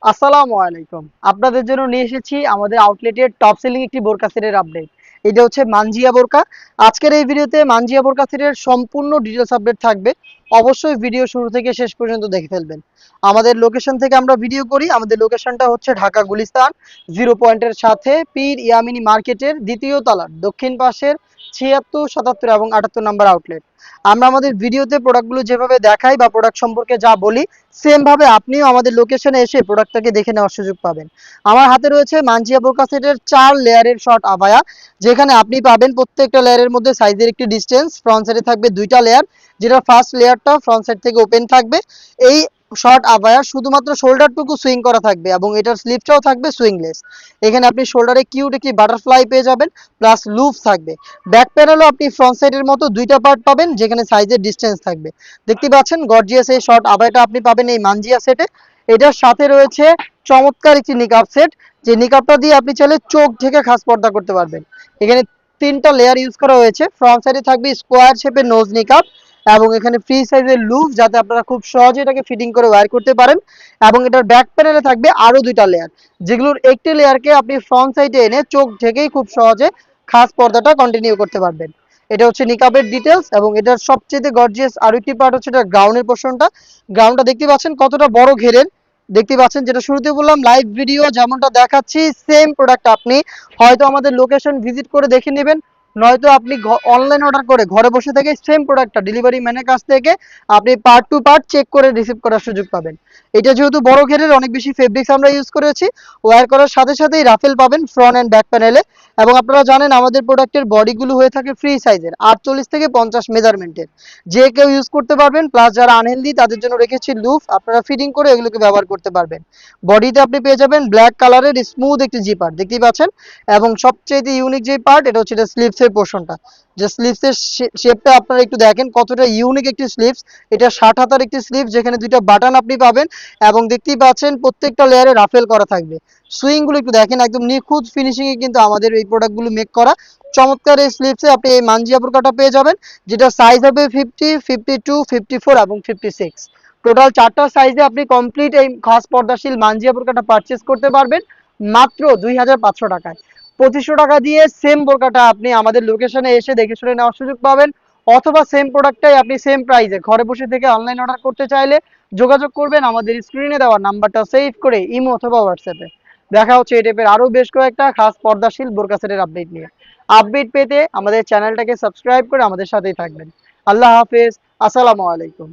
আসসালামু আলাইকুম। আপনাদের জন্য নিয়ে এসেছি আমাদের আউটলেটের টপ সেলিং একটি বোরকা সেটের আপডেট। এটা হচ্ছে মানজিয়া বোরকা। আজকের এই ভিডিওতে মানজিয়া বোরকা সেটের সম্পূর্ণ ডিটেইলস আপডেট থাকবে। অবশ্যই ভিডিও শুরু থেকে শেষ পর্যন্ত দেখে ফেলবেন। আমাদের লোকেশন থেকে আমরা ভিডিও করি। আমাদের লোকেশনটা হচ্ছে ঢাকা গুলিস্তান, জিরো পয়েন্টের সাথে পীর ইয়ামিনী মার্কেটের দ্বিতীয় তলার দক্ষিণ পাশের ৭৬, ৭৭ এবং ৭৮ নাম্বার আউটলেট। আমরা আমাদের ভিডিওতে প্রোডাক্টগুলো যেভাবে দেখাই বা প্রোডাক্ট সম্পর্কে যা বলি, সেম ভাবে আপনিও আমাদের লোকেশনে এসে প্রোডাক্টটাকে দেখে নেওয়ার সুযোগ পাবেন। আমার হাতে রয়েছে মানজিয়া বোরকা সেটের 4 লেয়ারের শর্ট আবায়া, যেখানে আপনি পাবেন প্রত্যেকটা লেয়ারের মধ্যে সাইজের একটি ডিস্টেন্স। ফ্রন্ট সাইডে থাকবে 2টা লেয়ার, যেটা ফার্স্ট লেয়ারটা ফ্রন্ট সাইড থেকে ওপেন থাকবে। এই শর্ট আবায়া শুধুমাত্র শোল্ডারটুকু সুইং করা থাকবে এবং এটার স্লিভটাও থাকবে সুইংলেস। এখানে আপনি শোল্ডারে কিউট একটি বাটারফ্লাই পেয়ে যাবেন, প্লাস লুপ থাকবে। ব্যাক প্যানেলও আপনি ফ্রন্ট সাইডের মতো 2টা পার্ট পাবেন, যেখানে সাইজের ডিস্টেন্স থাকবে। দেখতে পাচ্ছেন গর্জিয়াস এই শর্ট আবায়াটা আপনি পাবেন এই মানজিয়া সেটে। এটার সাথে রয়েছে চমৎকার একটি নিকাব সেট, যে নিকাবটা দিয়ে আপনি চাইলে চোখ ঢেকে খাস পর্দা করতে পারবেন। এখানে 3টা লেয়ার ইউজ করা হয়েছে। ফ্রন্ট সাইডে থাকবে স্কোয়ার শেপের নোজ নিকাব এবং এখানে ফ্রি সাইজের লুপ, যাতে আপনারা খুব সহজে এটাকে ফিটিং করে ওয়্যার করতে পারেন। এবং এটার ব্যাক প্যানেলে থাকবে আরো 2টা লেয়ার, যেগুলোর একটি লেয়ারকে আপনি ফ্রন্ট সাইডে এনে চোখ ঢেকেই খুব সহজে খাস পর্দাটা কন্টিনিউ করতে পারবেন। এটা হচ্ছে নিকাবের ডিটেলস এবং এটার সবচেয়ে গর্জিয়াস আরো একটি পার্ট হচ্ছে এটা গ্রাউন্ডের পোর্শনটা। গ্রাউন্ডটা দেখতে পাচ্ছেন কতটা বড় ঘেরের। দেখতে পাচ্ছেন, যেটা শুরুতে বললাম, লাইভ ভিডিও যেমনটা দেখাচ্ছি সেম প্রোডাক্ট আপনি হয়তো আমাদের লোকেশন ভিজিট করে দেখে নেবেন, নয়তো আপনি অনলাইন অর্ডার করে ঘরে বসে থেকে সেম প্রোডাক্টটা ডেলিভারি ম্যানের কাছ থেকে আপনি পার্ট টু পার্ট চেক করে রিসিভ করার সুযোগ পাবেন। এটা যেহেতু বড় ঘেরের, অনেক বেশি ফেব্রিক্স আমরা ইউজ করেছি। ওয়্যার করার সাথে সাথেই রাফেল পাবেন ফ্রন্ট অ্যান্ড ব্যাক প্যানেলে। এবং আপনারা জানেন আমাদের প্রোডাক্টের বডিগুলো হয়ে থাকে ফ্রি সাইজের, 48 থেকে 50 মেজারমেন্টের। যে কেউ ইউজ করতে পারবেন, প্লাস যারা আনহেলদি তাদের জন্য রেখেছি লুফ, আপনারা ফিটিং করে এগুলোকে ব্যবহার করতে পারবেন। বডিতে আপনি পেয়ে যাবেন ব্ল্যাক কালারের স্মুথ একটি জিপার, দেখতেই পাচ্ছেন। এবং সবচেয়ে ইউনিক যে পার্ট, এটা হচ্ছে এটা স্লিভসের পোর্শনটা। যে স্লিভসের শেপটা আপনারা একটু দেখেন কতটা ইউনিক একটি স্লিভস। এটা 60 হাতার একটি স্লিভ, যেখানে 2টা বাটন আপনি পাবেন। এবং দেখতেই পাচ্ছেন প্রত্যেকটা লেয়ারে রাফেল করা থাকবে। সুইং গুলো একটু দেখেন, একদম নিখুঁত ফিনিশিং এ কিন্তু আমাদের এই প্রোডাক্টগুলো মেক করা। চমৎকার এই স্লিভসে আপনি এই মানজিয়া বোরকাটা পেয়ে যাবেন, যেটা সাইজ হবে 50, 52, 54 এবং 56। টোটাল 4টা সাইজে আপনি কমপ্লিট এই খাস পর্দাশীল মানজিয়া বোরকাটা পারচেস করতে পারবেন মাত্র 2500 টাকায়। 2500 টাকা দিয়ে সেম বোরকাটা আপনি আমাদের লোকেশনে এসে দেখে শুনে নেওয়ার সুযোগ পাবেন। অথবা সেম প্রোডাক্টটাই আপনি সেম প্রাইসে ঘরে বসে থেকে অনলাইন অর্ডার করতে চাইলে যোগাযোগ করবেন আমাদের স্ক্রিনে দেওয়া নাম্বারটা সেভ করে ইমো অথবা হোয়াটসঅ্যাপে। দেখা হচ্ছে এই টাইপের আরো বেশ কয়েকটা খাস পর্দাশীল বোরকা সেটের আপডেট নিয়ে। আপডেট পেতে আমাদের চ্যানেলটাকে সাবস্ক্রাইব করে আমাদের সাথেই থাকবেন। আল্লাহ হাফেজ। আসসালামু আলাইকুম।